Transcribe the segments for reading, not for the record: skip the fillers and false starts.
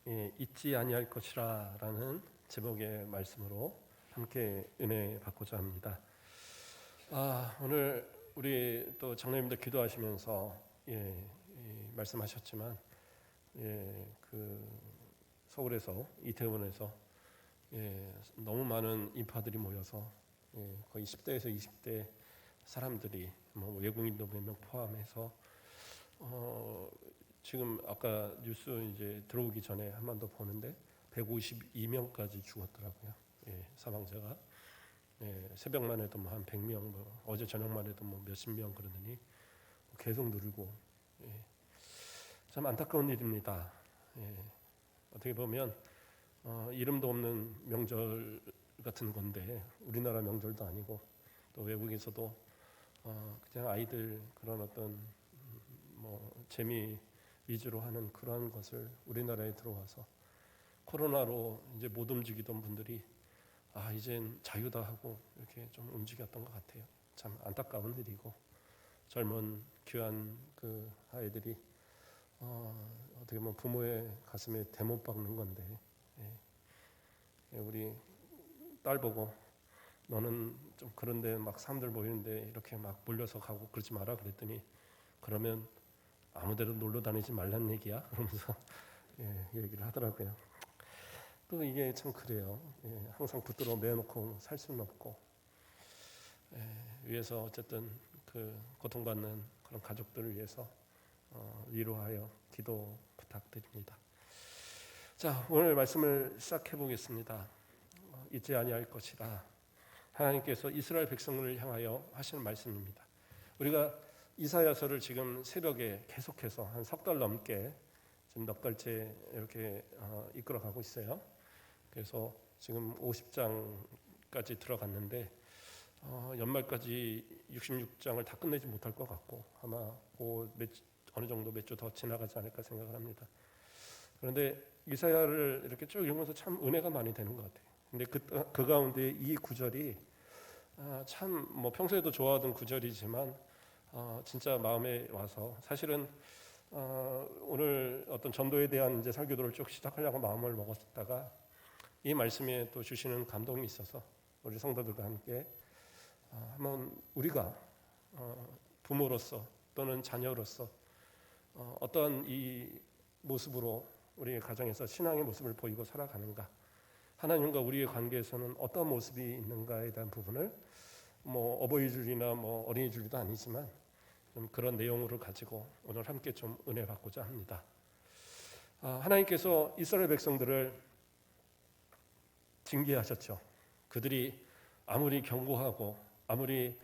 잊지 아니할 것이라라는 제목의 말씀으로 함께 은혜 받고자 합니다. 오늘 우리 또 장로님들 기도하시면서 말씀하셨지만 그 서울에서 이태원에서 너무 많은 인파들이 모여서 거의 10대에서 20대 사람들이 외국인도 몇 명 포함해서 지금 아까 뉴스 이제 들어오기 전에 한 번 더 보는데 152명까지 죽었더라고요. 사망자가 새벽만 해도 한 100명, 어제 저녁만 해도 몇십 명 그러더니 계속 늘고 참 안타까운 일입니다. 어떻게 보면 이름도 없는 명절 같은 건데 우리나라 명절도 아니고 또 외국에서도 그냥 아이들 그런 어떤 재미 위주로 하는 그러한 것을 우리나라에 들어와서 코로나로 이제 못 움직이던 분들이 이젠 자유다 하고 이렇게 좀 움직였던 것 같아요. 참 안타까운 일이고 젊은 귀한 그 아이들이 어떻게 보면 부모의 가슴에 대못 박는 건데 우리 딸 보고 너는 좀 그런데 막 사람들 모이는데 이렇게 막 몰려서 가고 그러지 마라 그랬더니 그러면 아무데도 놀러 다니지 말란 얘기야? 그러면서 얘기를 하더라고요. 또 이게 참 그래요. 항상 붙들어 매놓고 살 수는 없고 위에서 어쨌든 그 고통받는 그런 가족들을 위해서 위로하여 기도 부탁드립니다. 자, 오늘 말씀을 시작해 보겠습니다. 잊지 아니할 것이라 하나님께서 이스라엘 백성을 향하여 하시는 말씀입니다. 우리가 이사야서를 지금 새벽에 계속해서 한 석 달 넘게 지금 넉 달째 이렇게 이끌어가고 있어요. 그래서 지금 50장까지 들어갔는데 연말까지 66장을 다 끝내지 못할 것 같고 아마 어느 정도 몇 주 더 지나가지 않을까 생각을 합니다. 그런데 이사야를 이렇게 쭉 읽으면서 참 은혜가 많이 되는 것 같아요. 근데 그 가운데 이 구절이 참 평소에도 좋아하던 구절이지만 진짜 마음에 와서 사실은 오늘 어떤 전도에 대한 이제 설교도를 쭉 시작하려고 마음을 먹었다가 이 말씀에 또 주시는 감동이 있어서 우리 성도들과 함께 한번 우리가 부모로서 또는 자녀로서 어떠한 이 모습으로 우리의 가정에서 신앙의 모습을 보이고 살아가는가, 하나님과 우리의 관계에서는 어떤 모습이 있는가에 대한 부분을 어버이주일이나 어린이주일도 아니지만 좀 그런 내용으로 가지고 오늘 함께 좀 은혜 받고자 합니다. 하나님께서 이스라엘 백성들을 징계하셨죠. 그들이 아무리 경고하고 아무리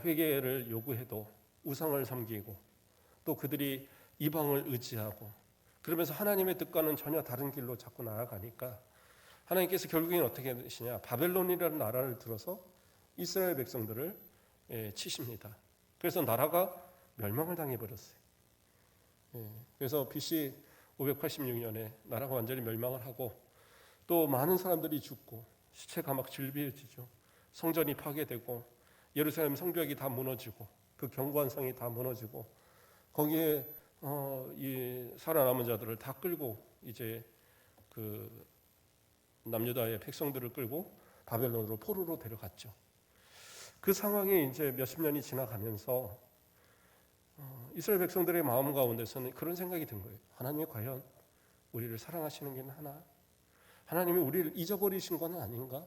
회개를 요구해도 우상을 섬기고 또 그들이 이방을 의지하고 그러면서 하나님의 뜻과는 전혀 다른 길로 자꾸 나아가니까 하나님께서 결국엔 어떻게 하시냐, 바벨론이라는 나라를 들어서 이스라엘 백성들을 치십니다. 그래서 나라가 멸망을 당해버렸어요. 그래서 BC 586년에 나라가 완전히 멸망을 하고 또 많은 사람들이 죽고 시체가 막 질비해지죠. 성전이 파괴되고 예루살렘 성벽이 다 무너지고 그 견고한 성이 다 무너지고 거기에 이 살아남은 자들을 다 끌고 이제 그 남유다의 백성들을 끌고 바벨론으로 포로로 데려갔죠. 그 상황이 이제 몇십 년이 지나가면서 이스라엘 백성들의 마음 가운데서는 그런 생각이 든 거예요. 하나님이 과연 우리를 사랑하시는 게 하나? 하나님이 우리를 잊어버리신 건 아닌가?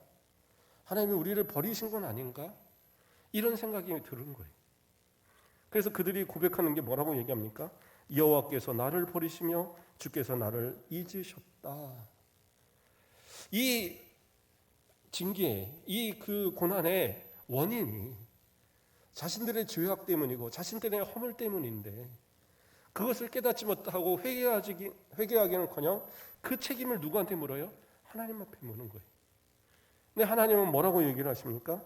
하나님이 우리를 버리신 건 아닌가? 이런 생각이 드는 거예요. 그래서 그들이 고백하는 게 뭐라고 얘기합니까? 여호와께서 나를 버리시며 주께서 나를 잊으셨다. 이 징계, 이 그 고난의 원인이 자신들의 죄악 때문이고 자신들의 허물 때문인데 그것을 깨닫지 못하고 회개하기는커녕 그 책임을 누구한테 물어요? 하나님 앞에 묻는 거예요. 근데 하나님은 뭐라고 얘기를 하십니까?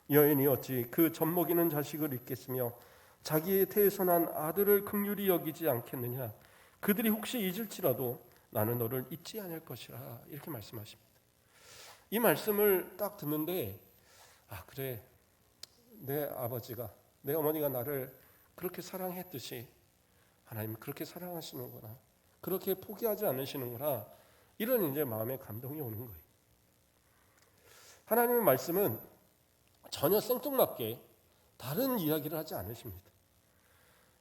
여인이 어찌 그 젖먹이는 자식을 잊겠으며 자기의 태에서 난 아들을 긍휼히 여기지 않겠느냐. 그들이 혹시 잊을지라도 나는 너를 잊지 않을 것이라. 이렇게 말씀하십니다. 이 말씀을 딱 듣는데 그래, 내 아버지가 내 어머니가 나를 그렇게 사랑했듯이 하나님 그렇게 사랑하시는구나. 그렇게 포기하지 않으시는구나. 이런 이제 마음에 감동이 오는 거예요. 하나님의 말씀은 전혀 생뚱맞게 다른 이야기를 하지 않으십니다.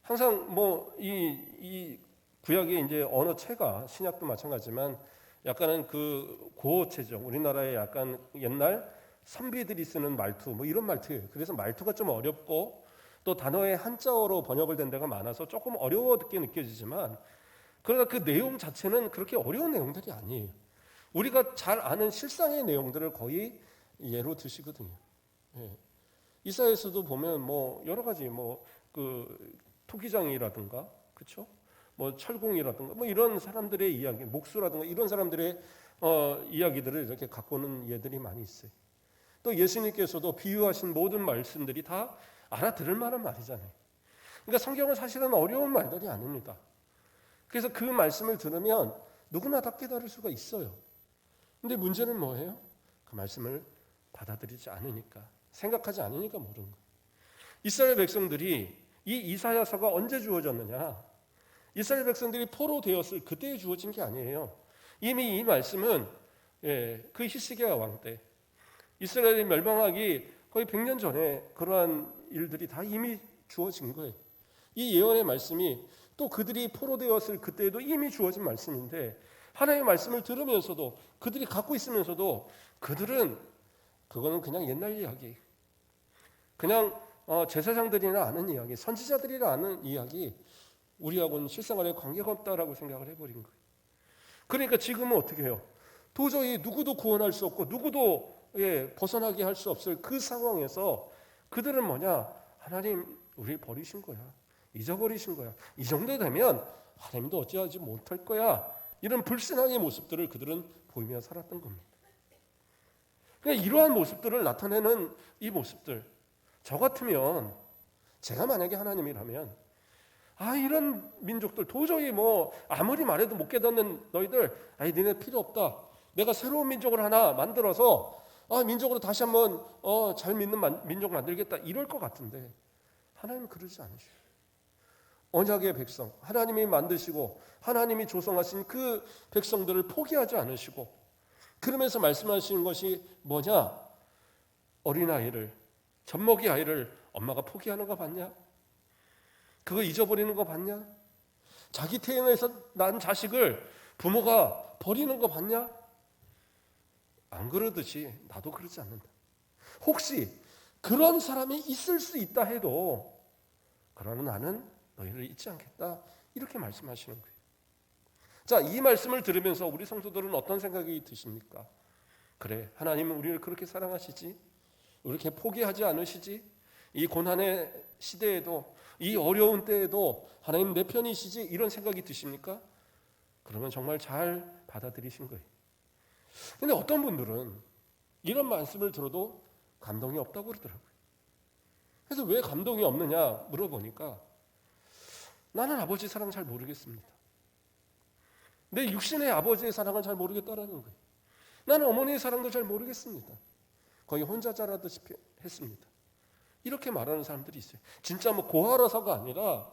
항상 뭐 이 구약의 이제 언어체가 신약도 마찬가지지만 약간은 그 고어체죠. 우리나라의 약간 옛날 선비들이 쓰는 말투 뭐 이런 말투예요. 그래서 말투가 좀 어렵고 또 단어의 한자어로 번역을 된 데가 많아서 조금 어려웠게 느껴지지만 그러나 그 내용 자체는 그렇게 어려운 내용들이 아니에요. 우리가 잘 아는 실상의 내용들을 거의 예로 드시거든요. 예. 이사야에서도 보면 뭐 여러 가지 뭐 그 토기장이라든가 그렇죠? 뭐 철공이라든가 뭐 이런 사람들의 이야기, 목수라든가 이런 사람들의 이야기들을 이렇게 갖고 오는 예들이 많이 있어요. 또 예수님께서도 비유하신 모든 말씀들이 다 알아들을 만한 말이잖아요. 그러니까 성경은 사실은 어려운 말들이 아닙니다. 그래서 그 말씀을 들으면 누구나 다 깨달을 수가 있어요. 근데 문제는 뭐예요? 그 말씀을 받아들이지 않으니까, 생각하지 않으니까 모르는 거예요. 이스라엘 백성들이 이 이사야서가 언제 주어졌느냐? 이스라엘 백성들이 포로되었을 그때에 주어진 게 아니에요. 이미 이 말씀은 그 히스기야 왕 때 이스라엘이 멸망하기 거의 100년 전에 그러한 일들이 다 이미 주어진 거예요. 이 예언의 말씀이 또 그들이 포로되었을 그때에도 이미 주어진 말씀인데 하나님의 말씀을 들으면서도 그들이 갖고 있으면서도 그들은 그거는 그냥 옛날 이야기, 그냥 제사장들이나 아는 이야기, 선지자들이나 아는 이야기, 우리하고는 실생활에 관계가 없다라고 생각을 해버린 거예요. 그러니까 지금은 어떻게 해요? 도저히 누구도 구원할 수 없고 누구도 벗어나게 할 수 없을 그 상황에서 그들은 뭐냐? 하나님 우리 버리신 거야. 잊어버리신 거야. 이 정도 되면 하나님도 어찌하지 못할 거야. 이런 불신앙의 모습들을 그들은 보이며 살았던 겁니다. 그러니까 이러한 모습들을 나타내는 이 모습들, 저 같으면 제가 만약에 하나님이라면 이런 민족들 도저히 뭐 아무리 말해도 못 깨닫는 너희들 니네 필요 없다. 내가 새로운 민족을 하나 만들어서 민족으로 다시 한번 잘 믿는 민족 만들겠다 이럴 것 같은데 하나님은 그러지 않으셔요. 언약의 백성, 하나님이 만드시고 하나님이 조성하신 그 백성들을 포기하지 않으시고 그러면서 말씀하시는 것이 뭐냐? 어린아이를, 젖먹이 아이를 엄마가 포기하는 거 봤냐? 그거 잊어버리는 거 봤냐? 자기 태어나서 난 자식을 부모가 버리는 거 봤냐? 안 그러듯이 나도 그러지 않는다. 혹시 그런 사람이 있을 수 있다 해도 그러나 나는 너희를 잊지 않겠다. 이렇게 말씀하시는 거예요. 자, 이 말씀을 들으면서 우리 성도들은 어떤 생각이 드십니까? 그래, 하나님은 우리를 그렇게 사랑하시지? 이렇게 포기하지 않으시지? 이 고난의 시대에도 이 어려운 때에도 하나님 내 편이시지? 이런 생각이 드십니까? 그러면 정말 잘 받아들이신 거예요. 근데 어떤 분들은 이런 말씀을 들어도 감동이 없다고 그러더라고요. 그래서 왜 감동이 없느냐 물어보니까 나는 아버지 사랑 잘 모르겠습니다. 내 육신의 아버지의 사랑을 잘 모르겠다라는 거예요. 나는 어머니의 사랑도 잘 모르겠습니다. 거의 혼자 자라듯이 했습니다. 이렇게 말하는 사람들이 있어요. 진짜 뭐 고아라서가 아니라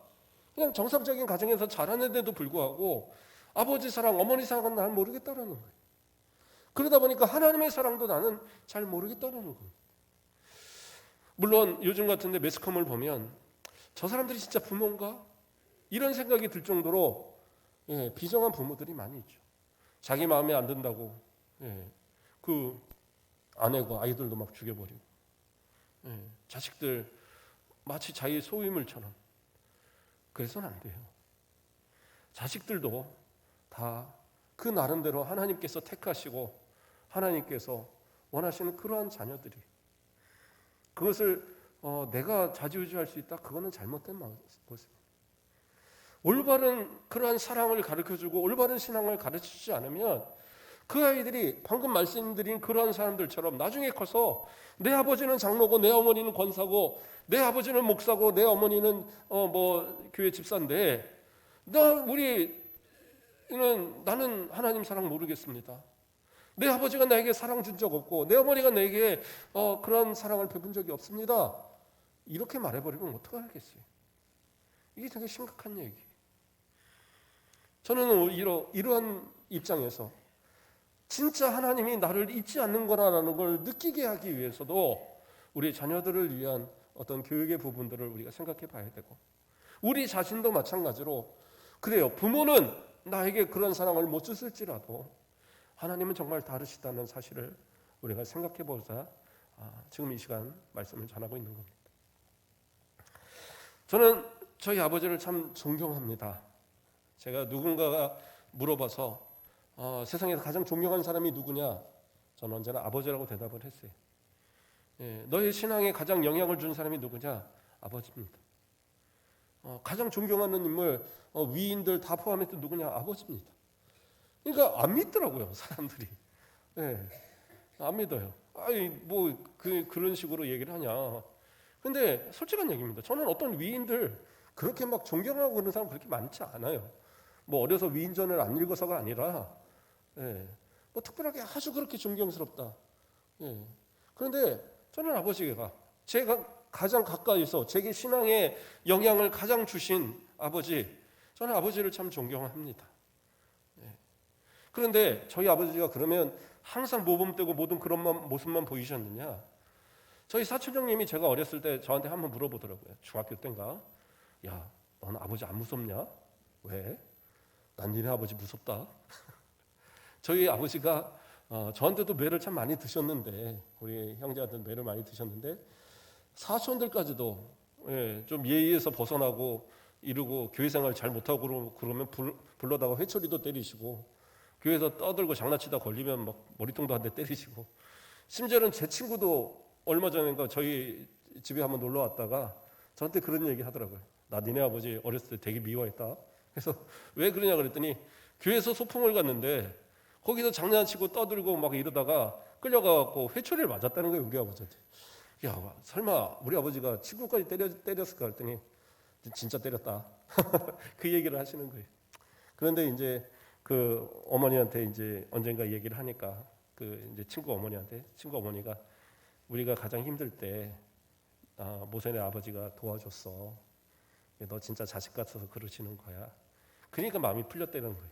그냥 정상적인 가정에서 자라는데도 불구하고 아버지 사랑, 어머니 사랑은 난 모르겠다라는 거예요. 그러다 보니까 하나님의 사랑도 나는 잘 모르겠다라는 거예요. 물론 요즘 같은데 매스컴을 보면 저 사람들이 진짜 부모인가? 이런 생각이 들 정도로 비정한 부모들이 많이 있죠. 자기 마음에 안 든다고 그 아내고 아이들도 막 죽여버리고 자식들 마치 자기의 소유물처럼. 그래서는 안 돼요. 자식들도 다 그 나름대로 하나님께서 택하시고 하나님께서 원하시는 그러한 자녀들이 그것을 내가 좌지우지할 수 있다? 그거는 잘못된 모습입니다. 올바른 그러한 사랑을 가르쳐주고 올바른 신앙을 가르치지 않으면 그 아이들이 방금 말씀드린 그러한 사람들처럼 나중에 커서 내 아버지는 장로고 내 어머니는 권사고 내 아버지는 목사고 내 어머니는 뭐 교회 집사인데 나는 하나님 사랑 모르겠습니다. 내 아버지가 나에게 사랑 준 적 없고 내 어머니가 내게 그런 사랑을 베푼 적이 없습니다. 이렇게 말해버리면 어떡하겠어요? 이게 되게 심각한 얘기예요. 저는 오히려 이러한 입장에서 진짜 하나님이 나를 잊지 않는 거라는 걸 느끼게 하기 위해서도 우리 자녀들을 위한 어떤 교육의 부분들을 우리가 생각해 봐야 되고, 우리 자신도 마찬가지로 그래요. 부모는 나에게 그런 사랑을 못 줬을지라도 하나님은 정말 다르시다는 사실을 우리가 생각해 보자 지금 이 시간 말씀을 전하고 있는 겁니다. 저는 저희 아버지를 참 존경합니다. 제가 누군가가 물어봐서 세상에서 가장 존경하는 사람이 누구냐? 저는 언제나 아버지라고 대답을 했어요. 너의 신앙에 가장 영향을 준 사람이 누구냐? 아버지입니다. 가장 존경하는 인물, 위인들 다 포함해서 누구냐? 아버지입니다. 그러니까 안 믿더라고요, 사람들이. 안 믿어요. 아니 뭐 그런 식으로 얘기를 하냐? 근데 솔직한 얘기입니다. 저는 어떤 위인들 그렇게 막 존경하고 그런 사람 그렇게 많지 않아요. 뭐 어려서 위인전을 안 읽어서가 아니라, 뭐 특별하게 아주 그렇게 존경스럽다. 그런데 저는 아버지가 제가 가장 가까이서 제게 신앙에 영향을 가장 주신 아버지, 저는 아버지를 참 존경합니다. 그런데 저희 아버지가 그러면 항상 모범되고 모든 그런 모습만 보이셨느냐? 저희 사촌 형님이 제가 어렸을 때 저한테 한번 물어보더라고요. 중학교 때인가? 야, 너는 아버지 안 무섭냐? 왜? 난 니네 아버지 무섭다. 저희 아버지가 저한테도 매를 참 많이 드셨는데, 우리 형제한테 매를 많이 드셨는데, 사촌들까지도 좀 예의에서 벗어나고 이러고 교회 생활 잘 못하고 그러면 불러다가 회초리도 때리시고, 교회에서 떠들고 장난치다 걸리면 막 머리통도 한 대 때리시고, 심지어는 제 친구도 얼마 전인가 저희 집에 한번 놀러 왔다가 저한테 그런 얘기 하더라고요. 나 니네 아버지 어렸을 때 되게 미워했다. 그래서 왜 그러냐 그랬더니 교회에서 소풍을 갔는데 거기서 장난치고 떠들고 막 이러다가 끌려가고 회초리를 맞았다는 거예요, 우리 아버지한테. 야, 설마 우리 아버지가 친구까지 때렸을까 했더니 진짜 때렸다. 그 얘기를 하시는 거예요. 그런데 이제 그 어머니한테 이제 언젠가 얘기를 하니까 그 이제 친구 어머니가 우리가 가장 힘들 때 모세네 아버지가 도와줬어. 너 진짜 자식 같아서 그러시는 거야. 그러니까 마음이 풀렸다는 거예요.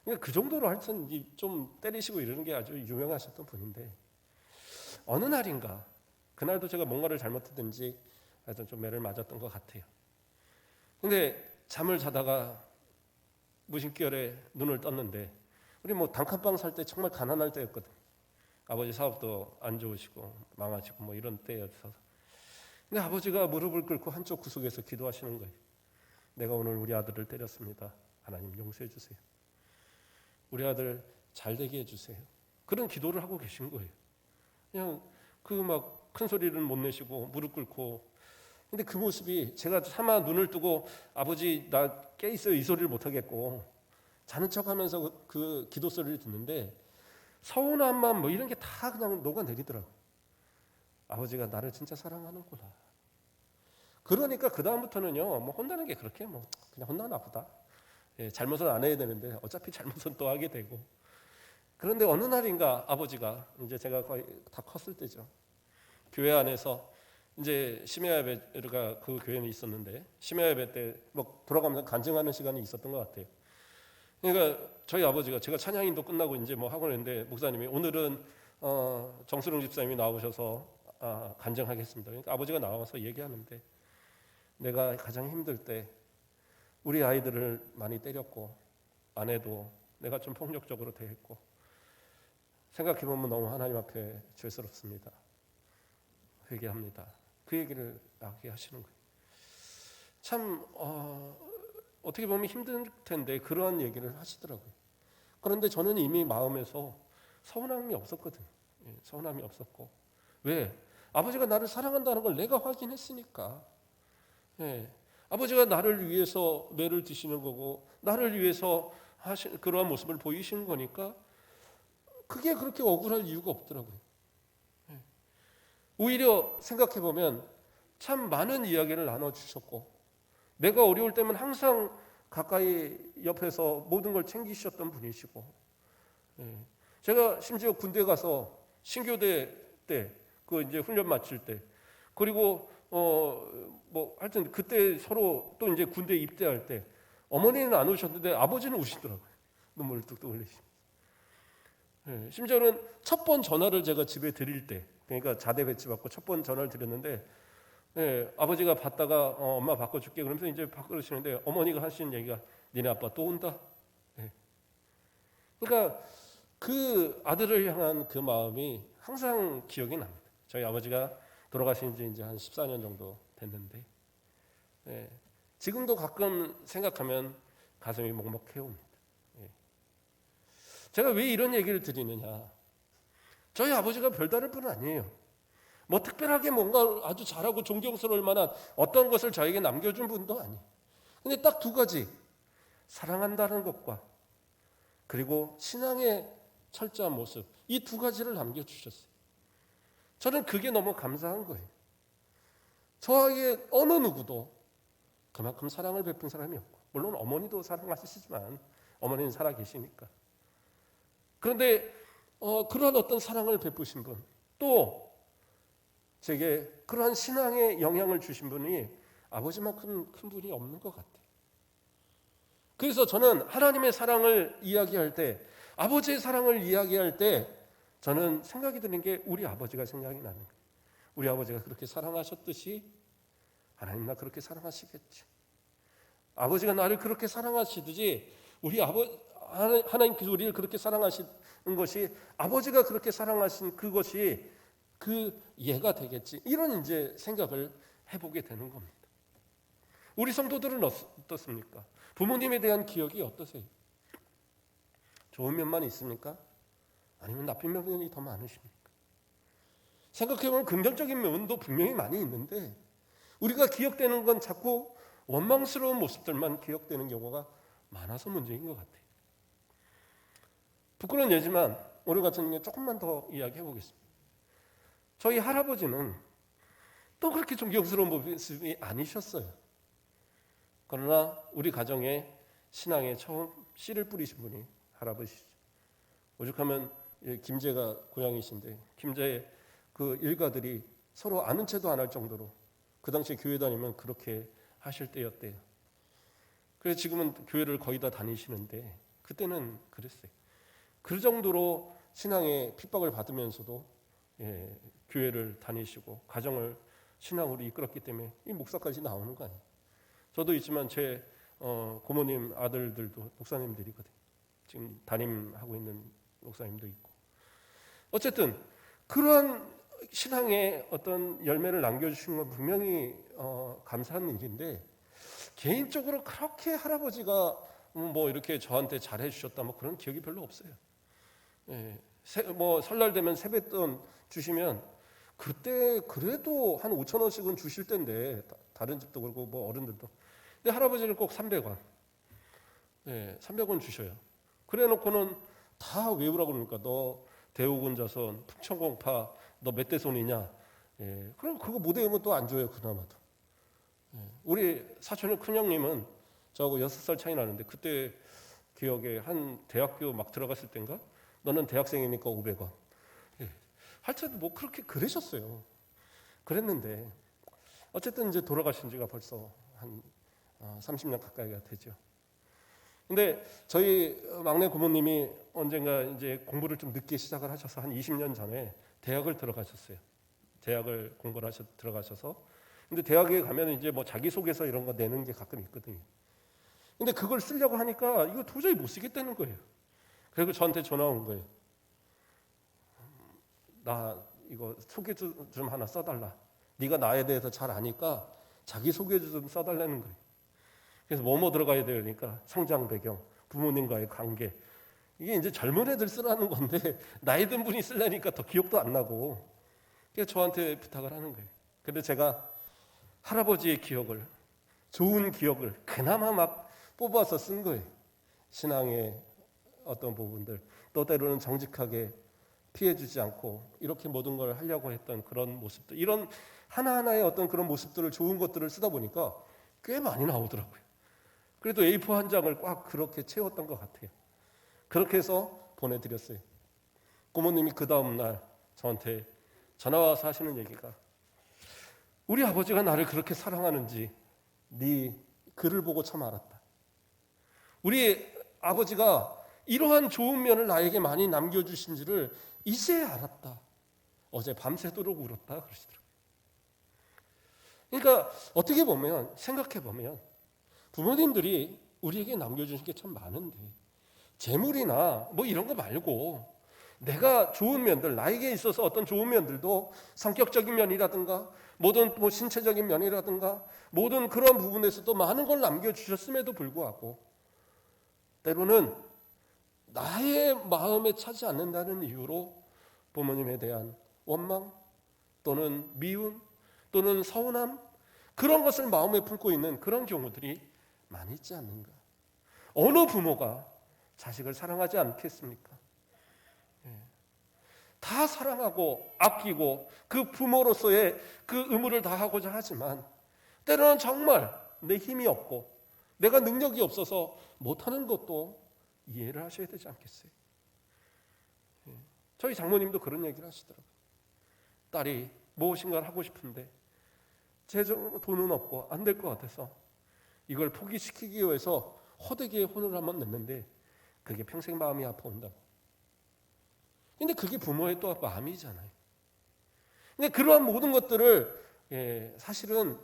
그러니까 그 정도로 하여튼 좀 때리시고 이러는 게 아주 유명하셨던 분인데, 어느 날인가 그날도 제가 뭔가를 잘못했든지 하여튼 좀 매를 맞았던 것 같아요. 근데 잠을 자다가 무심결에 눈을 떴는데, 우리 뭐 단칸방 살 때 정말 가난할 때였거든. 아버지 사업도 안 좋으시고 망하시고 뭐 이런 때였어서. 근데 아버지가 무릎을 꿇고 한쪽 구석에서 기도하시는 거예요. 내가 오늘 우리 아들을 때렸습니다. 하나님 용서해 주세요. 우리 아들 잘 되게 해주세요. 그런 기도를 하고 계신 거예요. 그냥 그 막 큰 소리는 못 내시고 무릎 꿇고. 근데 그 모습이 제가 차마 눈을 뜨고 아버지 나 깨 있어요 이 소리를 못 하겠고 자는 척하면서 그 기도 소리를 듣는데 서운함만 뭐 이런 게 다 그냥 녹아내리더라고. 아버지가 나를 진짜 사랑하는구나. 그러니까 그 다음부터는요, 뭐 혼나는 게 그렇게 뭐 그냥 혼나나 보다. 잘못은 안 해야 되는데 어차피 잘못은 또 하게 되고. 그런데 어느 날인가 아버지가 이제 제가 거의 다 컸을 때죠. 교회 안에서 이제 심야 예배가 그 교회는 있었는데 심야 예배 때 뭐 돌아가면서 간증하는 시간이 있었던 것 같아요. 그러니까 저희 아버지가 제가 찬양인도 끝나고 이제 뭐 하고 있는데 목사님이 오늘은 정수령 집사님이 나오셔서 간증하겠습니다. 그러니까 아버지가 나와서 얘기하는데 내가 가장 힘들 때 우리 아이들을 많이 때렸고 아내도 내가 좀 폭력적으로 대했고 생각해보면 너무 하나님 앞에 죄스럽습니다. 회개합니다. 그 얘기를 나게 하시는 거예요. 참 어떻게 보면 힘들 텐데 그러한 얘기를 하시더라고요. 그런데 저는 이미 마음에서 서운함이 없었거든요. 서운함이 없었고. 왜? 아버지가 나를 사랑한다는 걸 내가 확인했으니까. 아버지가 나를 위해서 매를 드시는 거고 나를 위해서 그러한 모습을 보이시는 거니까 그게 그렇게 억울할 이유가 없더라고요. 오히려 생각해보면 참 많은 이야기를 나눠주셨고 내가 어려울 때면 항상 가까이 옆에서 모든 걸 챙기셨던 분이시고 제가 심지어 군대 가서 신교대 때 그 이제 훈련 마칠 때 그리고 뭐 하여튼 그때 서로 또 이제 군대 입대할 때 어머니는 안 우셨는데 아버지는 우시더라고요. 눈물을 뚝뚝 흘리시면서. 심지어는 첫 번 전화를 제가 집에 드릴 때, 그러니까 자대 배치 받고 첫 번 전화를 드렸는데 아버지가 받다가 엄마 바꿔줄게 그러면서 이제 바꿔주시는데 어머니가 하시는 얘기가 니네 아빠 또 온다. 그러니까 그 아들을 향한 그 마음이 항상 기억이 납니다. 저희 아버지가 돌아가신 지 이제 한 14년 정도 됐는데 지금도 가끔 생각하면 가슴이 먹먹해옵니다. 제가 왜 이런 얘기를 드리느냐? 저희 아버지가 별다를 분은 아니에요. 뭐 특별하게 뭔가 아주 잘하고 존경스러울 만한 어떤 것을 저에게 남겨준 분도 아니에요. 근데 딱 두 가지, 사랑한다는 것과 그리고 신앙의 철저한 모습, 이 두 가지를 남겨주셨어요. 저는 그게 너무 감사한 거예요. 저에게 어느 누구도 그만큼 사랑을 베푼 사람이 없고, 물론 어머니도 사랑하시지만 어머니는 살아계시니까. 그런데 그러한 어떤 사랑을 베푸신 분, 또 제게 그러한 신앙의 영향을 주신 분이 아버지만큼 큰 분이 없는 것 같아요. 그래서 저는 하나님의 사랑을 이야기할 때, 아버지의 사랑을 이야기할 때 저는 생각이 드는 게 우리 아버지가 생각이 나는 거예요. 우리 아버지가 그렇게 사랑하셨듯이 하나님 나 그렇게 사랑하시겠지. 아버지가 나를 그렇게 사랑하시듯이 하나님께서 우리를 그렇게 사랑하신 것이 아버지가 그렇게 사랑하신 그것이 그 예가 되겠지. 이런 이제 생각을 해보게 되는 겁니다. 우리 성도들은 어떻습니까? 부모님에 대한 기억이 어떠세요? 좋은 면만 있습니까? 아니면 나쁜 면이 더 많으십니까? 생각해보면 긍정적인 면도 분명히 많이 있는데 우리가 기억되는 건 자꾸 원망스러운 모습들만 기억되는 경우가 많아서 문제인 것 같아요. 부끄러운 예지만 오늘 같은 경우에 조금만 더 이야기해 보겠습니다. 저희 할아버지는 또 그렇게 존경스러운 모습이 아니셨어요. 그러나 우리 가정에 신앙에 처음 씨를 뿌리신 분이 할아버지시죠. 오죽하면 김제가 고향이신데 김제의 그 일가들이 서로 아는 체도 안 할 정도로 그 당시에 교회 다니면 그렇게 하실 때였대요. 그래서 지금은 교회를 거의 다 다니시는데 그때는 그랬어요. 그 정도로 신앙의 핍박을 받으면서도 교회를 다니시고 가정을 신앙으로 이끌었기 때문에 이 목사까지 나오는 거 아니에요. 저도 있지만 제 고모님 아들들도 목사님들이거든요. 지금 담임하고 있는 목사님도 있고. 어쨌든 그러한 신앙의 어떤 열매를 남겨주신 건 분명히 감사한 일인데 개인적으로 그렇게 할아버지가 뭐 이렇게 저한테 잘해 주셨다 뭐 그런 기억이 별로 없어요. 뭐 설날 되면 세뱃돈 주시면 그때 그래도 한 5,000원씩은 주실 텐데 다른 집도 그렇고 뭐 어른들도. 근데 할아버지는 꼭 300원. 300원 주셔요. 그래 놓고는 다 외우라고 그러니까 너 대우군 자손, 풍천공파 너 몇 대 손이냐? 그럼 그거 못 외우면 또 안 줘요 그나마도. 우리 사촌의 큰형님은 저하고 6살 차이 나는데 그때 기억에 한 대학교 막 들어갔을 때인가? 너는 대학생이니까 500원. 하여튼 뭐 그렇게 그러셨어요. 그랬는데 어쨌든 이제 돌아가신 지가 벌써 한 30년 가까이가 되죠. 근데 저희 막내 고모님이 언젠가 이제 공부를 좀 늦게 시작을 하셔서 한 20년 전에 대학을 들어가셨어요. 대학을 공부를 들어가셔서. 근데 대학에 가면 이제 뭐 자기소개서 이런 거 내는 게 가끔 있거든요. 근데 그걸 쓰려고 하니까 이거 도저히 못 쓰겠다는 거예요. 그리고 저한테 전화 온 거예요. 나 이거 소개서 좀 하나 써달라. 네가 나에 대해서 잘 아니까 자기소개서 좀 써달라는 거예요. 그래서 뭐뭐 들어가야 되니까 성장 배경, 부모님과의 관계. 이게 이제 젊은 애들 쓰라는 건데 나이 든 분이 쓰려니까 더 기억도 안 나고 그래서 저한테 부탁을 하는 거예요. 근데 제가 할아버지의 기억을, 좋은 기억을 그나마 막 뽑아서 쓴 거예요. 신앙의 어떤 부분들, 또 때로는 정직하게 피해주지 않고 이렇게 모든 걸 하려고 했던 그런 모습들, 이런 하나하나의 어떤 그런 모습들을, 좋은 것들을 쓰다 보니까 꽤 많이 나오더라고요. 그래도 A4 한 장을 꽉 그렇게 채웠던 것 같아요. 그렇게 해서 보내드렸어요. 고모님이 그 다음 날 저한테 전화 와서 하시는 얘기가 우리 아버지가 나를 그렇게 사랑하는지 네 글을 보고 처음 알았다. 우리 아버지가 이러한 좋은 면을 나에게 많이 남겨주신지를 이제 알았다. 어제 밤새도록 울었다 그러시더라고요. 그러니까 어떻게 보면, 생각해 보면 부모님들이 우리에게 남겨주신 게 참 많은데, 재물이나 뭐 이런 거 말고 내가 좋은 면들, 나에게 있어서 어떤 좋은 면들도 성격적인 면이라든가 모든 뭐 신체적인 면이라든가 모든 그런 부분에서도 많은 걸 남겨주셨음에도 불구하고 때로는 나의 마음에 차지 않는다는 이유로 부모님에 대한 원망 또는 미움 또는 서운함, 그런 것을 마음에 품고 있는 그런 경우들이 많이 있지 않는가. 어느 부모가 자식을 사랑하지 않겠습니까? 다 사랑하고 아끼고 그 부모로서의 그 의무를 다하고자 하지만 때로는 정말 내 힘이 없고 내가 능력이 없어서 못하는 것도 이해를 하셔야 되지 않겠어요? 저희 장모님도 그런 얘기를 하시더라고요. 딸이 무엇인가를 하고 싶은데 제 돈은 없고 안 될 것 같아서 이걸 포기시키기 위해서 호되게 혼을 한번 냈는데 그게 평생 마음이 아파온다고. 근데 그게 부모의 또 마음이잖아요. 근데 그러한 모든 것들을 사실은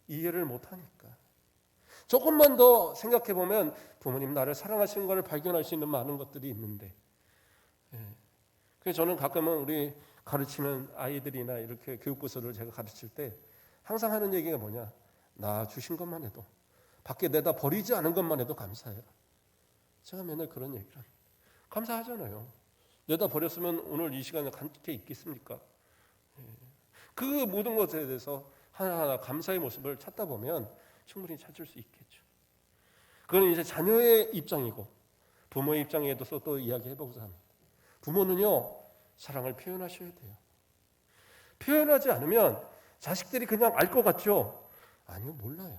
이해를 못하니까 조금만 더 생각해 보면 부모님 나를 사랑하시는 것을 발견할 수 있는 많은 것들이 있는데, 그래서 저는 가끔은 우리 가르치는 아이들이나 이렇게 교육부서를 제가 가르칠 때 항상 하는 얘기가 뭐냐, 나 주신 것만 해도, 밖에 내다 버리지 않은 것만 해도 감사해라. 제가 맨날 그런 얘기를 합니다. 감사하잖아요. 내다 버렸으면 오늘 이 시간에 함께 있겠습니까? 그 모든 것에 대해서 하나하나 감사의 모습을 찾다 보면 충분히 찾을 수 있겠죠. 그건 이제 자녀의 입장이고 부모의 입장에도 또 이야기해보고자 합니다. 부모는요, 사랑을 표현하셔야 돼요. 표현하지 않으면 자식들이 그냥 알 것 같죠? 아니요, 몰라요.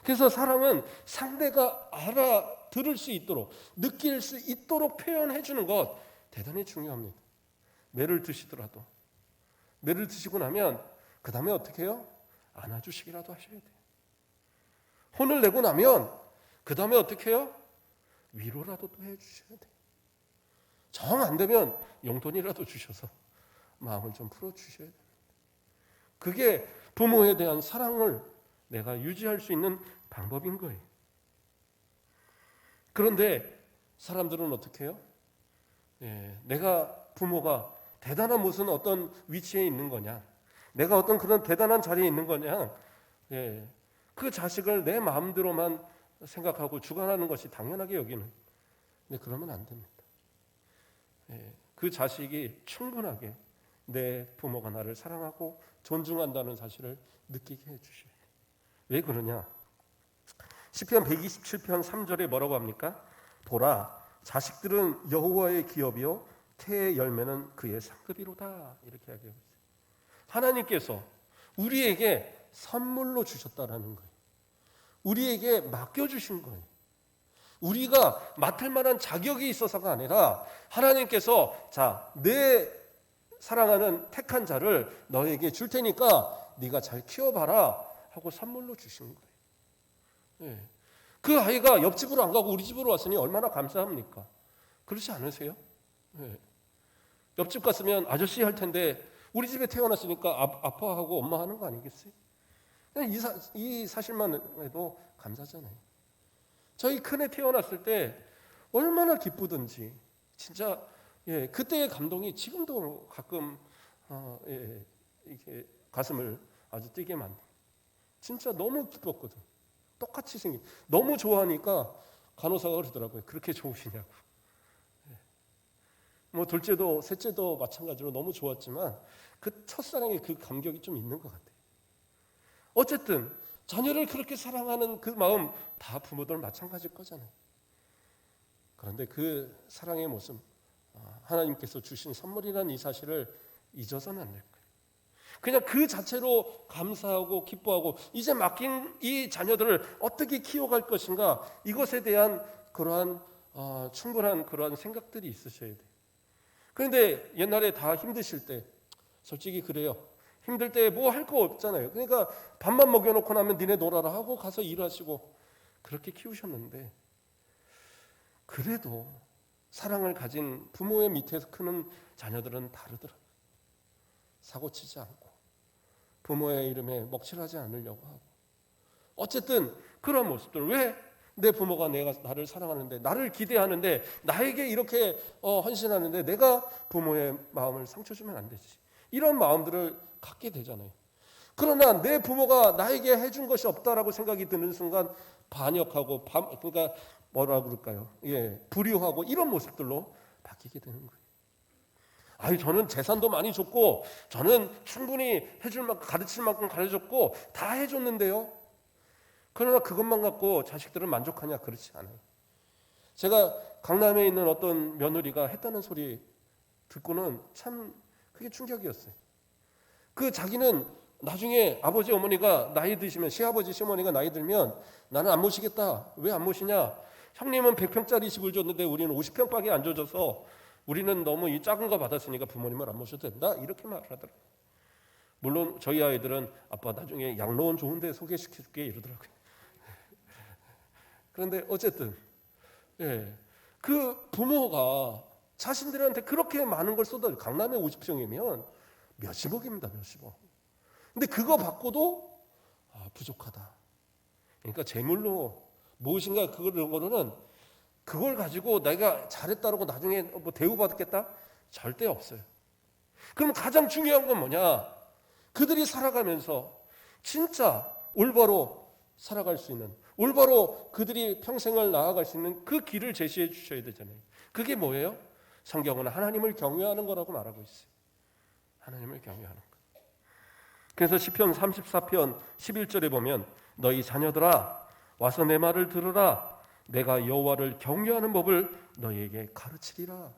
그래서 사랑은 상대가 알아들을 수 있도록, 느낄 수 있도록 표현해 주는 것 대단히 중요합니다. 매를 드시더라도, 매를 드시고 나면 그 다음에 어떻게 해요? 안아주시기라도 하셔야 돼요. 혼을 내고 나면 그 다음에 어떻게 해요? 위로라도 또 해주셔야 돼요. 정 안 되면 용돈이라도 주셔서 마음을 좀 풀어주셔야 됩니다. 그게 부모에 대한 사랑을 내가 유지할 수 있는 방법인 거예요. 그런데 사람들은 어떻게 해요? 내가 부모가 대단한 무슨 어떤 위치에 있는 거냐, 내가 어떤 그런 대단한 자리에 있는 거냐, 그 자식을 내 마음대로만 생각하고 주관하는 것이 당연하게 여기는. 근데 그러면 안 됩니다. 그 자식이 충분하게 내 부모가 나를 사랑하고 존중한다는 사실을 느끼게 해주셔야 돼요. 왜 그러냐? 시편 127편 3절에 뭐라고 합니까? 보라, 자식들은 여호와의 기업이요 태의 열매는 그의 상급이로다, 이렇게 이야기하고 있어요. 하나님께서 우리에게 선물로 주셨다라는 거예요. 우리에게 맡겨주신 거예요. 우리가 맡을 만한 자격이 있어서가 아니라 하나님께서 자, 내 사랑하는 택한 자를 너에게 줄 테니까 네가 잘 키워봐라 하고 선물로 주신 거예요. 그 아이가 옆집으로 안 가고 우리 집으로 왔으니 얼마나 감사합니까? 그렇지 않으세요? 옆집 갔으면 아저씨 할 텐데 우리 집에 태어났으니까 아빠하고 엄마 하는 거 아니겠어요? 이 사실만 해도 감사잖아요. 저희 큰애 태어났을 때 얼마나 기쁘든지 진짜 그때의 감동이 지금도 가끔 이렇게 가슴을 아주 뛰게 만듭니다. 진짜 너무 기뻤거든. 똑같이 생긴. 너무 좋아하니까 간호사가 그러더라고요. 그렇게 좋으시냐고. 뭐 둘째도 셋째도 마찬가지로 너무 좋았지만 그 첫사랑의 그 감격이 좀 있는 것 같아요. 어쨌든 자녀를 그렇게 사랑하는 그 마음 다 부모들 마찬가지일 거잖아요. 그런데 그 사랑의 모습, 하나님께서 주신 선물이라는 이 사실을 잊어서는 안 될 거예요. 그냥 그 자체로 감사하고 기뻐하고 이제 맡긴 이 자녀들을 어떻게 키워갈 것인가, 이것에 대한 그러한 충분한 그러한 생각들이 있으셔야 돼요. 그런데 옛날에 다 힘드실 때 솔직히 그래요. 힘들 때 뭐 할 거 없잖아요. 그러니까 밥만 먹여놓고 나면 니네 놀아라 하고 가서 일하시고 그렇게 키우셨는데 그래도 사랑을 가진 부모의 밑에서 크는 자녀들은 다르더라고요. 사고치지 않고 부모의 이름에 먹칠하지 않으려고 하고, 어쨌든 그런 모습들. 왜 내 부모가 나를 사랑하는데, 나를 기대하는데, 나에게 이렇게 헌신하는데 내가 부모의 마음을 상처 주면 안 되지, 이런 마음들을 갖게 되잖아요. 그러나 내 부모가 나에게 해준 것이 없다라고 생각이 드는 순간 반역하고, 그러니까 뭐라 그럴까요? 불효하고 이런 모습들로 바뀌게 되는 거예요. 아니, 저는 재산도 많이 줬고, 저는 충분히 해줄 만큼, 가르칠 만큼 가르쳤고 다 해줬는데요. 그러나 그것만 갖고 자식들은 만족하냐? 그렇지 않아요. 제가 강남에 있는 어떤 며느리가 했다는 소리 듣고는 참 그게 충격이었어요. 그 자기는 나중에 아버지 어머니가 나이 드시면, 시아버지 시어머니가 나이 들면 나는 안 모시겠다. 왜 안 모시냐? 형님은 100평짜리 집을 줬는데 우리는 50평밖에 안 줘줘서 우리는 너무 이 작은 거 받았으니까 부모님을 안 모셔도 된다, 이렇게 말하더라고요. 물론 저희 아이들은 아빠 나중에 양로원 좋은 데 소개시켜줄게 이러더라고요. 그런데 어쨌든 그 부모가 자신들한테 그렇게 많은 걸 쏟아요. 강남에 50평이면 몇십억입니다. 몇십억. 근데 그거 받고도 부족하다. 그러니까 재물로 무엇인가 그거로는, 그걸 가지고 내가 잘했다라고 나중에 뭐 대우받겠다? 절대 없어요. 그럼 가장 중요한 건 뭐냐? 그들이 살아가면서 진짜 올바로 살아갈 수 있는, 올바로 그들이 평생을 나아갈 수 있는 그 길을 제시해 주셔야 되잖아요. 그게 뭐예요? 성경은 하나님을 경외하는 거라고 말하고 있어요. 하나님을 경외하는 것. 그래서 시편 34편 11절에 보면, 너희 자녀들아 와서 내 말을 들으라. 내가 여호와를 경외하는 법을 너희에게 가르치리라.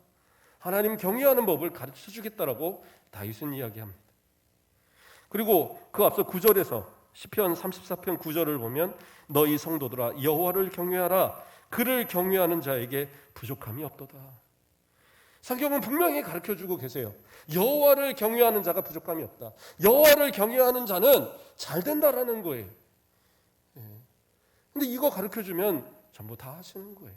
하나님 경외하는 법을 가르쳐 주겠다라고 다윗은 이야기합니다. 그리고 그 앞서 9절에서 시편 34편 9절을 보면, 너희 성도들아 여호와를 경외하라. 그를 경외하는 자에게 부족함이 없도다. 성경은 분명히 가르쳐주고 계세요. 여호와를 경외하는 자가 부족함이 없다. 여호와를 경외하는 자는 잘 된다라는 거예요. 근데 이거 가르쳐주면 전부 다 하시는 거예요.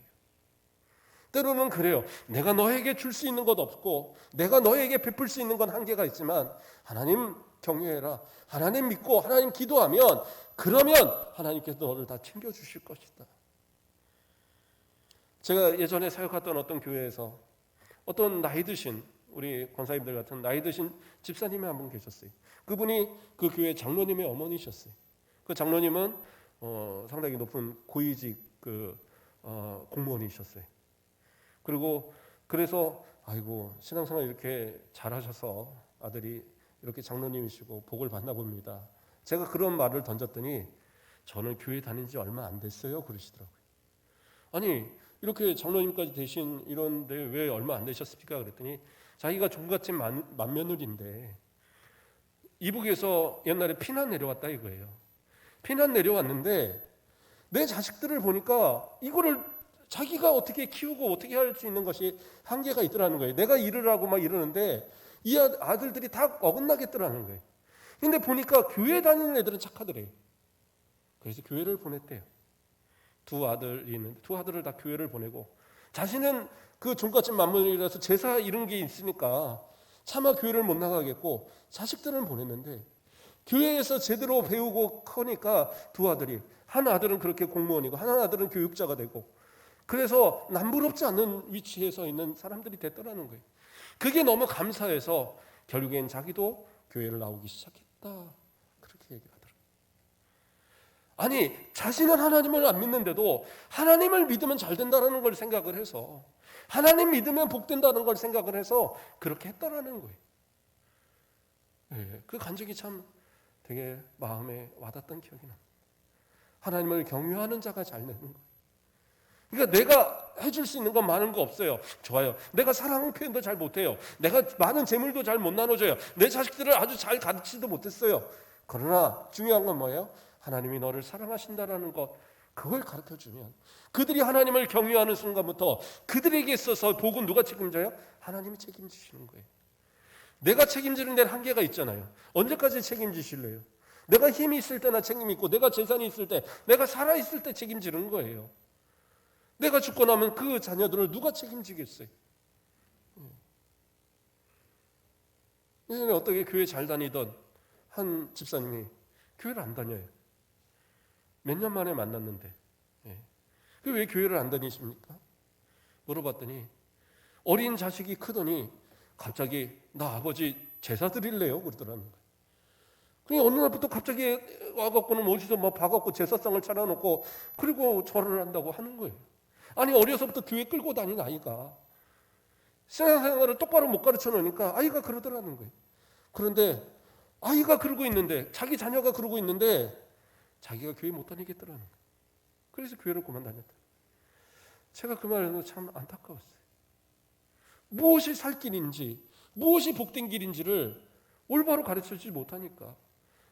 때로는 그래요. 내가 너에게 줄 수 있는 것 없고, 내가 너에게 베풀 수 있는 건 한계가 있지만, 하나님 경외해라. 하나님 믿고 하나님 기도하면, 그러면 하나님께서 너를 다 챙겨주실 것이다. 제가 예전에 사역했던 어떤 교회에서 어떤 나이 드신, 우리 권사님들 같은 나이 드신 집사님이 한 분 계셨어요. 그분이 그 교회 장로님의 어머니셨어요. 그 장로님은 상당히 높은 고위직 공무원이셨어요. 그리고 그래서 아이고, 신앙생활 이렇게 잘하셔서 아들이 이렇게 장로님이시고 복을 받나 봅니다. 제가 그런 말을 던졌더니, 저는 교회 다닌 지 얼마 안 됐어요 그러시더라고요. 아니, 이렇게 장로님까지 되신 이런데 왜 얼마 안 되셨습니까? 그랬더니 자기가 종갓집 맏며느리인데 이북에서 옛날에 피난 내려왔다 이거예요. 피난 내려왔는데 내 자식들을 보니까 이거를 자기가 어떻게 키우고 어떻게 할 수 있는 것이 한계가 있더라는 거예요. 내가 일을 하고 막 이러는데 이 아들들이 다 어긋나겠더라는 거예요. 근데 보니까 교회 다니는 애들은 착하더래요. 그래서 교회를 보냈대요. 두 아들이 있는데 두 아들을 다 교회를 보내고, 자신은 그 종갓집 맏며느리라서 제사 이런 게 있으니까 차마 교회를 못 나가겠고 자식들은 보냈는데, 교회에서 제대로 배우고 크니까 두 아들이, 한 아들은 그렇게 공무원이고 한 아들은 교육자가 되고, 그래서 남부럽지 않는 위치에서 있는 사람들이 됐더라는 거예요. 그게 너무 감사해서 결국엔 자기도 교회를 나오기 시작했다, 그렇게 얘기를 하더라고요. 아니, 자신은 하나님을 안 믿는데도 하나님을 믿으면 잘 된다는 걸 생각을 해서, 하나님 믿으면 복 된다는 걸 생각을 해서 그렇게 했다라는 거예요. 그 간증이 참 되게 마음에 와닿던 기억이 납니다. 하나님을 경외하는 자가 잘 되는 거예요. 그러니까 내가 해줄 수 있는 건 많은 거 없어요. 좋아요. 내가 사랑 표현도 잘 못해요. 내가 많은 재물도 잘 못 나눠줘요. 내 자식들을 아주 잘 가르치지도 못했어요. 그러나 중요한 건 뭐예요? 하나님이 너를 사랑하신다라는 것, 그걸 가르쳐주면, 그들이 하나님을 경외하는 순간부터 그들에게 있어서 복은 누가 책임져요? 하나님이 책임지시는 거예요. 내가 책임지는 데는 한계가 있잖아요. 언제까지 책임지실래요? 내가 힘이 있을 때나 책임이 있고, 내가 재산이 있을 때, 내가 살아있을 때 책임지는 거예요. 내가 죽고 나면 그 자녀들을 누가 책임지겠어요? 예전에 어떻게 교회 잘 다니던 한 집사님이 교회를 안 다녀요. 몇 년 만에 만났는데 왜 교회를 안 다니십니까? 물어봤더니 어린 자식이 크더니 갑자기 나 아버지 제사 드릴래요 그러더라는 거예요. 그냥 어느 날부터 갑자기 와갖고는 어디서 막 봐갖고 제사상을 차려놓고 그리고 절을 한다고 하는 거예요. 아니 어려서부터 교회 끌고 다닌 아이가 신앙생활을 똑바로 못 가르쳐 놓으니까 아이가 그러더라는 거예요. 그런데 아이가 그러고 있는데 자기 자녀가 그러고 있는데 자기가 교회 못 다니겠더라는 거예요. 그래서 교회를 그만 다녔다. 제가 그 말을 듣고 참 안타까웠어요. 무엇이 살 길인지 무엇이 복된 길인지를 올바로 가르쳐주지 못하니까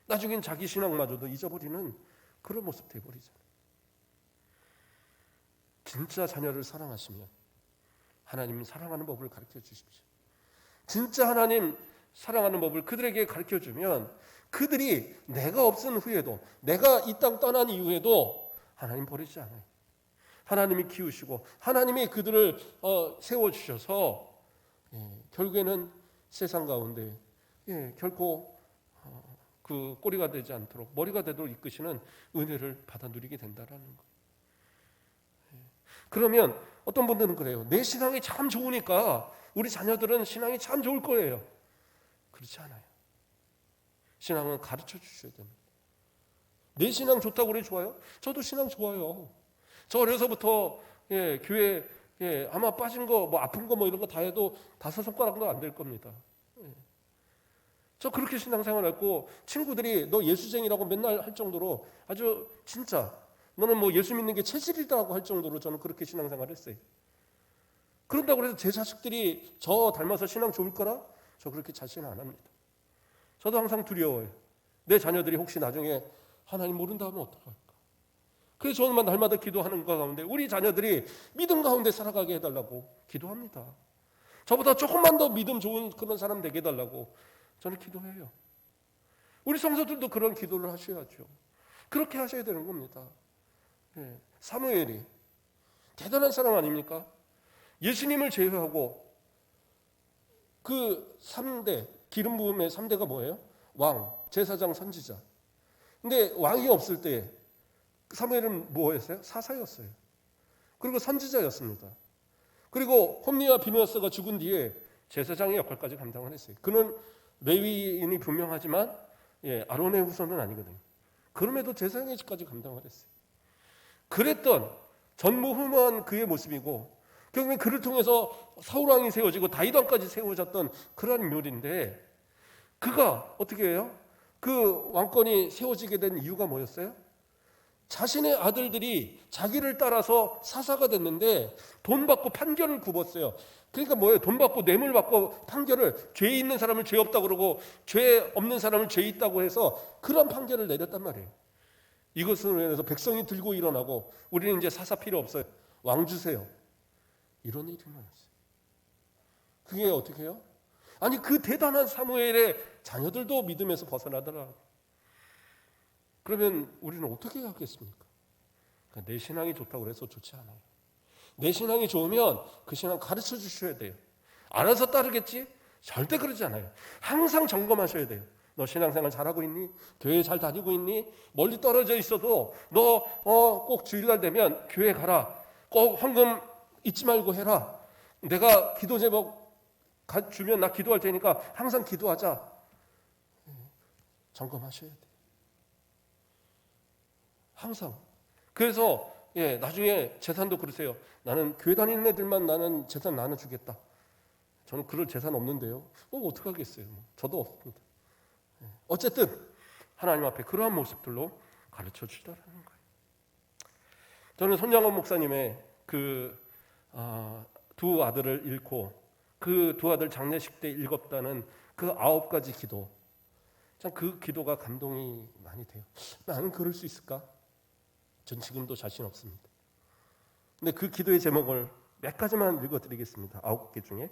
나중엔 자기 신앙마저도 잊어버리는 그런 모습 되어버리잖아요. 진짜 자녀를 사랑하시면 하나님 사랑하는 법을 가르쳐 주십시오. 진짜 하나님 사랑하는 법을 그들에게 가르쳐 주면 그들이 내가 없은 후에도 내가 이 땅 떠난 이후에도 하나님 버리지 않아요. 하나님이 키우시고 하나님이 그들을 세워주셔서 결국에는 세상 가운데 결코 그 꼬리가 되지 않도록 머리가 되도록 이끄시는 은혜를 받아 누리게 된다라는 거예요. 그러면 어떤 분들은 그래요. 내 신앙이 참 좋으니까 우리 자녀들은 신앙이 참 좋을 거예요. 그렇지 않아요. 신앙은 가르쳐 주셔야 됩니다. 내 신앙 좋다고 그래 좋아요? 저도 신앙 좋아요. 저 어려서부터 교회 아마 빠진 거 뭐 아픈 거 뭐 이런 거 다 해도 5손가락도 안 될 겁니다. 저 그렇게 신앙생활했고 친구들이 너 예수쟁이라고 맨날 할 정도로 아주 진짜 너는 뭐 예수 믿는 게 체질이라고 할 정도로 저는 그렇게 신앙생활했어요. 그런다고 해서 제 자식들이 저 닮아서 신앙 좋을 거라? 저 그렇게 자신 안 합니다. 저도 항상 두려워요. 내 자녀들이 혹시 나중에 하나님 모른다 하면 어떡할까? 그래서 저는 날마다 기도하는 것 가운데 우리 자녀들이 믿음 가운데 살아가게 해달라고 기도합니다. 저보다 조금만 더 믿음 좋은 그런 사람 되게 해달라고 저는 기도해요. 우리 성도들도 그런 기도를 하셔야죠. 그렇게 하셔야 되는 겁니다. 사무엘이 대단한 사람 아닙니까? 예수님을 제외하고 그 3대 기름 부음의 3대가 뭐예요? 왕, 제사장, 선지자. 근데 왕이 없을 때 사무엘은 뭐였어요? 사사였어요. 그리고 선지자였습니다. 그리고 홈리와 비느하스가 죽은 뒤에 제사장의 역할까지 감당을 했어요. 그는 레위인이 분명하지만 아론의 후손은 아니거든요. 그럼에도 제사장의 직까지 감당을 했어요. 그랬던 전무후무한 그의 모습이고 결국엔 그를 통해서 사울왕이 세워지고 다윗왕까지 세워졌던 그런 인물인데 그가 어떻게 해요? 그 왕권이 세워지게 된 이유가 뭐였어요? 자신의 아들들이 자기를 따라서 사사가 됐는데 돈 받고 판결을 굽었어요. 그러니까 뭐예요? 돈 받고 뇌물 받고 판결을 죄 있는 사람을 죄 없다고 그러고 죄 없는 사람을 죄 있다고 해서 그런 판결을 내렸단 말이에요. 이것으로 인해서 백성이 들고 일어나고 우리는 이제 사사 필요 없어요. 왕 주세요. 이런 일이 일어났어요. 그게 어떻게 해요? 아니 그 대단한 사무엘의 자녀들도 믿음에서 벗어나더라. 그러면 우리는 어떻게 하겠습니까? 그러니까 내 신앙이 좋다고 해서 좋지 않아요. 내 신앙이 좋으면 그 신앙 가르쳐 주셔야 돼요. 알아서 따르겠지? 절대 그러지 않아요. 항상 점검하셔야 돼요. 너 신앙생활 잘하고 있니? 교회 잘 다니고 있니? 멀리 떨어져 있어도 너 꼭 주일날 되면 교회 가라. 꼭 헌금 잊지 말고 해라. 내가 기도 제목 주면 나 기도할 테니까 항상 기도하자. 점검하셔야 돼요. 항상. 그래서 나중에 재산도 그러세요. 나는 교회 다니는 애들만 나는 재산 나눠주겠다. 저는 그럴 재산 없는데요. 어떡하겠어요. 저도 없습니다. 어쨌든 하나님 앞에 그러한 모습들로 가르쳐 주시더라는 거예요. 저는 손양원 목사님의 그 두 아들을 잃고 그 두 아들 장례식 때 읽었다는 그 9가지 기도, 참 그 기도가 감동이 많이 돼요. 나는 그럴 수 있을까? 전 지금도 자신 없습니다. 근데 그 기도의 제목을 몇 가지만 읽어드리겠습니다. 9개 중에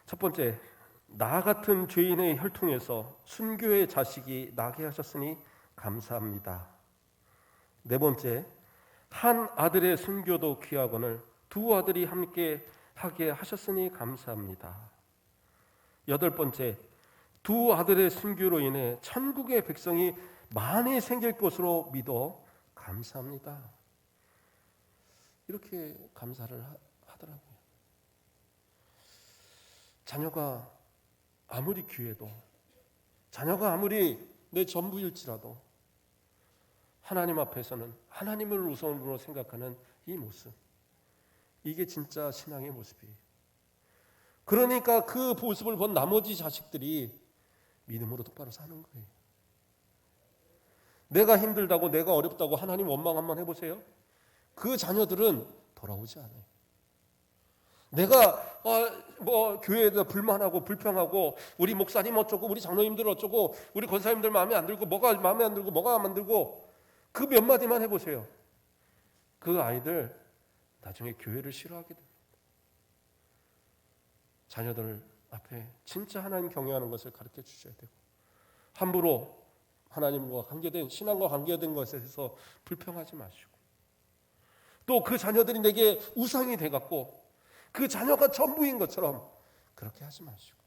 첫 번째, 나 같은 죄인의 혈통에서 순교의 자식이 나게 하셨으니 감사합니다. 네 번째, 한 아들의 순교도 귀하거늘 두 아들이 함께 하게 하셨으니 감사합니다. 여덟 번째, 두 아들의 순교로 인해 천국의 백성이 많이 생길 것으로 믿어 감사합니다. 이렇게 감사를 하더라고요. 자녀가 아무리 귀해도, 자녀가 아무리 내 전부일지라도 하나님 앞에서는 하나님을 우선으로 생각하는 이 모습, 이게 진짜 신앙의 모습이에요. 그러니까 그 모습을 본 나머지 자식들이 믿음으로 똑바로 사는 거예요. 내가 힘들다고, 내가 어렵다고 하나님 원망 한번 해보세요. 그 자녀들은 돌아오지 않아요. 내가 교회에다 불만하고 불평하고 우리 목사님 어쩌고 우리 장로님들 어쩌고 우리 권사님들 마음에 안 들고 뭐가 마음에 안 들고 뭐가 안 들고 그 몇 마디만 해보세요. 그 아이들 나중에 교회를 싫어하게 됩니다. 자녀들 앞에 진짜 하나님 경외하는 것을 가르쳐 주셔야 되고, 함부로 하나님과 관계된, 신앙과 관계된 것에 대해서 불평하지 마시고, 또 그 자녀들이 내게 우상이 돼갖고 그 자녀가 전부인 것처럼 그렇게 하지 마시고,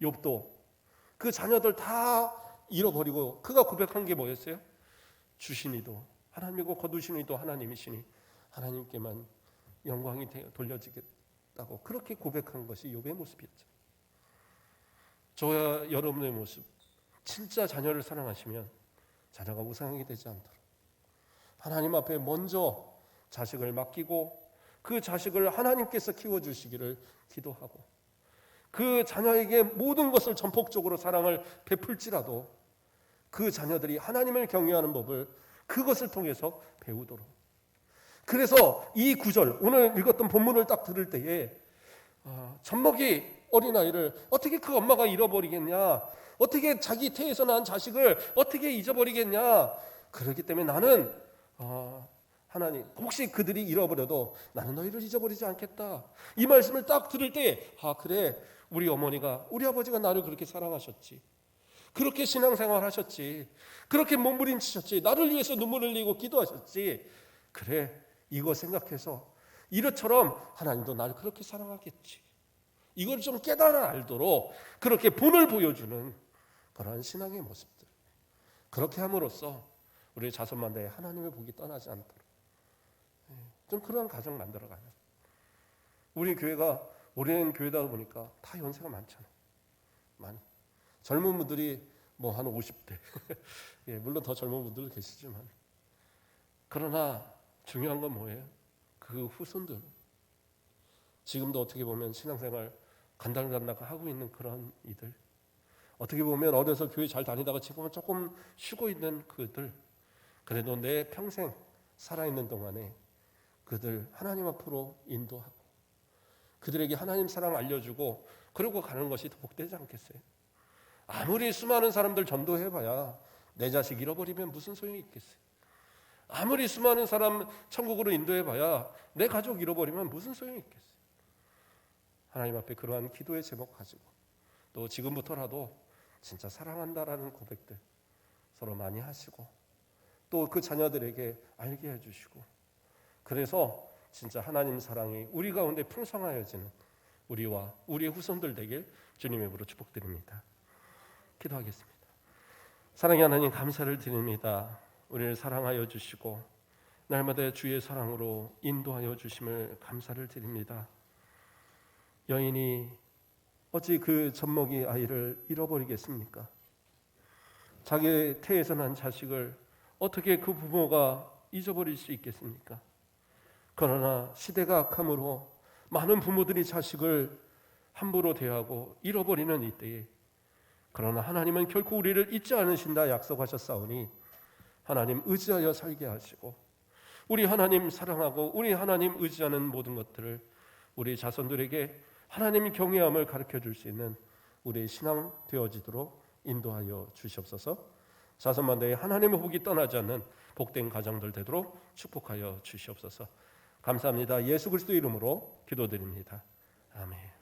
욥도 그 자녀들 다 잃어버리고 그가 고백한 게 뭐였어요? 주신 이도 하나님이고 거두신 이도 하나님이시니 하나님께만 영광이 돌려지겠다고 그렇게 고백한 것이 욥의 모습이었죠. 저와 여러분의 모습, 진짜 자녀를 사랑하시면 자녀가 우상이 되지 않도록 하나님 앞에 먼저 자식을 맡기고 그 자식을 하나님께서 키워주시기를 기도하고, 그 자녀에게 모든 것을 전폭적으로 사랑을 베풀지라도 그 자녀들이 하나님을 경외하는 법을 그것을 통해서 배우도록. 그래서 이 구절, 오늘 읽었던 본문을 딱 들을 때에 젖먹이 어린아이를 어떻게 그 엄마가 잃어버리겠냐, 어떻게 자기 태에서 난 자식을 어떻게 잊어버리겠냐. 그렇기 때문에 나는 하나님, 혹시 그들이 잃어버려도 나는 너희를 잊어버리지 않겠다. 이 말씀을 딱 들을 때, 그래, 우리 어머니가, 우리 아버지가 나를 그렇게 사랑하셨지, 그렇게 신앙생활 하셨지, 그렇게 몸부림치셨지, 나를 위해서 눈물 흘리고 기도하셨지, 그래, 이거 생각해서 이것처럼 하나님도 나를 그렇게 사랑하겠지, 이걸 좀 깨달아 알도록 그렇게 본을 보여주는 그러한 신앙의 모습들, 그렇게 함으로써 우리의 자손만대에 하나님의 복이 떠나지 않도록 좀 그러한 가정 만들어가요. 우리 교회가 오랜 교회다 보니까 다 연세가 많잖아요. 많이. 젊은 분들이 뭐 한 50대 예, 물론 더 젊은 분들 계시지만, 그러나 중요한 건 뭐예요? 그 후손들, 지금도 어떻게 보면 신앙생활 간당간당 하고 있는 그런 이들, 어떻게 보면 어려서 교회 잘 다니다가 지금은 조금 쉬고 있는 그들, 그래도 내 평생 살아있는 동안에 그들 하나님 앞으로 인도하고 그들에게 하나님 사랑 알려주고 그러고 가는 것이 더 복되지 않겠어요? 아무리 수많은 사람들 전도해봐야 내 자식 잃어버리면 무슨 소용이 있겠어요? 아무리 수많은 사람 천국으로 인도해봐야 내 가족 잃어버리면 무슨 소용이 있겠어요? 하나님 앞에 그러한 기도의 제목 가지고, 또 지금부터라도 진짜 사랑한다라는 고백들 서로 많이 하시고, 또 그 자녀들에게 알게 해주시고, 그래서 진짜 하나님 사랑이 우리 가운데 풍성하여지는 우리와 우리의 후손들 되길 주님의 이름으로 축복드립니다. 기도하겠습니다. 사랑의 하나님, 감사를 드립니다. 우리를 사랑하여 주시고 날마다 주의 사랑으로 인도하여 주심을 감사를 드립니다. 여인이 어찌 그 젖먹이 아이를 잃어버리겠습니까? 자기 태에서 난 자식을 어떻게 그 부모가 잊어버릴 수 있겠습니까? 그러나 시대가 악함으로 많은 부모들이 자식을 함부로 대하고 잃어버리는 이때에, 그러나 하나님은 결코 우리를 잊지 않으신다 약속하셨사오니 하나님 의지하여 살게 하시고, 우리 하나님 사랑하고 우리 하나님 의지하는 모든 것들을 우리 자손들에게 하나님 경외함을 가르쳐 줄 수 있는 우리의 신앙 되어지도록 인도하여 주시옵소서. 자손만대에 하나님의 복이 떠나지 않는 복된 가정들 되도록 축복하여 주시옵소서. 감사합니다. 예수 그리스도 이름으로 기도드립니다. 아멘.